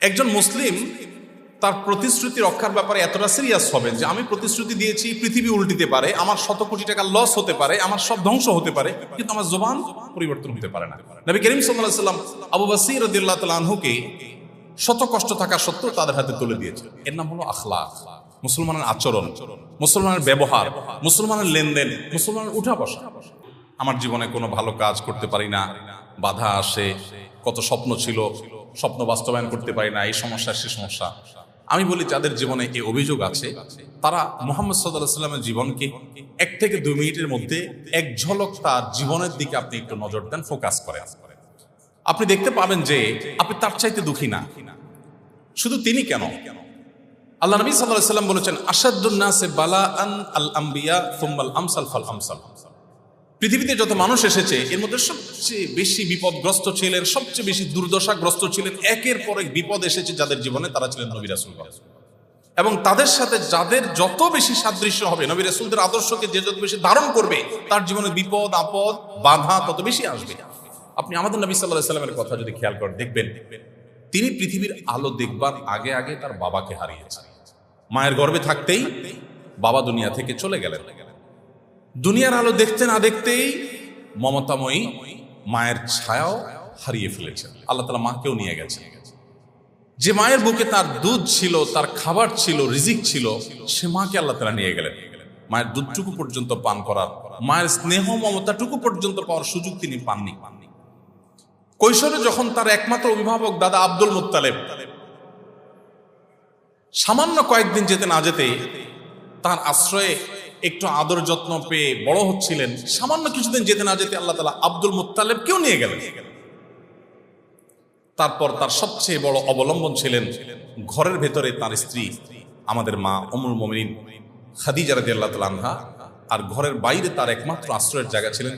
একজন মুসলিম তার প্রতিশ্রুতি রক্ষার ব্যাপারে এতটা সিরিয়াস হবেন যে আমি প্রতিশ্রুতি দিয়েছি, পৃথিবী উল্টিতে পারে, আমার শত কোটি টাকা লস হতে পারে, আমার সব ধ্বংস হতে পারে, কিন্তু আমার জবান পরিবর্তন হতে পারে না। নবী করিম সাল্লাল্লাহু আলাইহি ওয়াসাল্লাম আবু বসির রাদিয়াল্লাহু তাআলা আনহুকে শত কষ্ট থাকা সত্ত্বেও তাদের হাতে তুলে দিয়েছে। এর নাম হলো আখলাক, মুসলমানের আচরণ, মুসলমানের ব্যবহার, মুসলমানের লেনদেন, মুসলমানের উঠা বসা। আমার জীবনে কোনো ভালো কাজ করতে পারি না, বাধা আসে, কত স্বপ্ন ছিল, স্বপ্ন বাস্তবায়ন করতে পারি না, এই সমস্যা সে সমস্যা। আমি বলি যাদের জীবনে এই অভিযোগ আছে তারা মুহাম্মদ সাল্লাল্লাহু আলাইহি ওয়াসাল্লামের জীবনকে 1 থেকে 2 মিনিটের মধ্যে এক ঝলক তার জীবনের দিকে আপনি একটু নজর দেন, ফোকাস করেন, আপনি দেখতে পাবেন যে আপনি তার চাইতে দুঃখী না। শুধু তিনি কেন, আল্লাহ নবী সাল্লাল্লাহু আলাইহি ওয়াসাল্লাম বলেছেন আশাদ্দুন নাসে বালাআন আল আম্বিয়া সুম্মাল আমসাল ফাল আমসাল। পৃথিবীতে যত মানুষ এসেছে এর মধ্যে সবচেয়ে বেশি বিপদগ্রস্ত ছিলেন, সবচেয়ে বেশি দুর্দশাগ্রস্ত ছিলেন, একের পর এক বিপদ এসেছে যাদের জীবনে, তারা ছিলেন নবী রাসূলগণ। এবং তাদের সাথে যাদের যত বেশি সাদৃশ্য হবে, নবী রাসূলদের আদর্শকে যে যত বেশি ধারণ করবে, তার জীবনে বিপদ আপদ বাধা তত বেশি আসবে। আপনি আমাদের নবী সাল্লাল্লাহু আলাইহি ওয়াসাল্লামের কথা যদি খেয়াল করে দেখবেন, তিনি পৃথিবীর আলো দেখবার আগে আগে তার বাবাকে হারিয়েছেন। মায়ের গর্ভে থাকতেই বাবা দুনিয়া থেকে চলে গেলেন। দুনিয়ার আলো দেখতে না দেখতেই মমতাময়ী মায়ের ছায়াও হারিয়ে ফেলেছেন। আল্লাহ তাআলা মাকেও নিয়ে গেছেন। যে মায়ের বুকে তার দুধ ছিল, তার খাবার ছিল, রিজিক ছিল, সে মাকে আল্লাহ তাআলা নিয়ে গেলেন। মায়ের দুধটুকু পর্যন্ত পান করার, মায়ের স্নেহ মমতাটুকু পর্যন্ত পাওয়ার সুযোগ তিনি পাননি। কৈশোরে যখন তার একমাত্র অভিভাবক দাদা আব্দুল মুত্তালিব সামান্য কয়েকদিন যেতে না যেতে তার আশ্রয়ে একটু আদর যত্ন পেয়ে বড় হচ্ছিলেন, সামান্য কিছুদিন যেতে না যেতে আল্লাহ তাআলা আব্দুল মুত্তালিবকেও নিয়ে গেলেন। তারপর তার সবচেয়ে বড় অবলম্বন ছিলেন ঘরের ভেতরে তার স্ত্রী আমাদের মা উম্মুল মুমিনিন খাদিজা রাদিয়াল্লাহু তাআলা আনহা, আর ঘরের বাইরে তার একমাত্র আশ্রয়ের জায়গা ছিলেন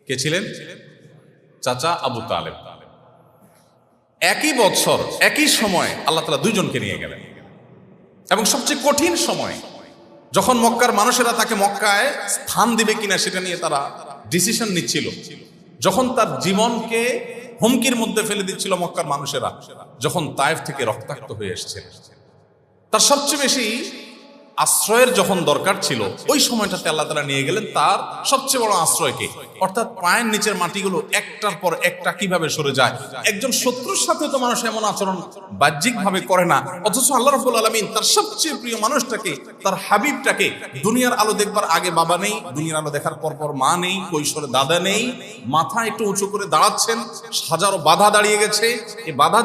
কে ছিলেন? চাচা আবু তালেব। একই বছর একই সময় আল্লাহ তাআলা দুইজনকে নিয়ে গেলেন। এবং সবচেয়ে কঠিন সময় যখন মক্কার মানুষেরা তাকে মক্কায় স্থান দিবে কিনা সেটা নিয়ে তারা ডিসিশন নিচ্ছিল, যখন তার জীবনকে হুমকির মধ্যে ফেলে দিচ্ছিল মক্কার মানুষেরা, যখন তায়েফ থেকে রক্তাক্ত হয়ে এসেছে, তার সবচেয়ে বেশি আশ্রয়ের যখন দরকার ছিল, ওই সময়টাতে আল্লাহ তাআলা নিয়ে গেলেন তার সবচেয়ে বড় আশ্রয়কে। অর্থাৎ পায়ের নিচের মাটিগুলো একটার পর একটা কিভাবে সরে যায়। একজন শত্রুর সাথে তো মানুষ এমন আচরণ বাহ্যিক ভাবে করে না, অথচ আল্লাহ রাব্বুল আলামিন তার সবচেয়ে প্রিয় মানুষটাকে, তার হাবিবটাকে, দুনিয়ার আলো দেখবার আগে বাবা নেই, দুনিয়ার আলো দেখার পর পর মা নেই, কৈশোরে দাদা নেই, মাথা একটু উঁচু করে দাঁড়াচ্ছেন, হাজারো বাধা দাঁড়িয়ে গেছে, এই বাধা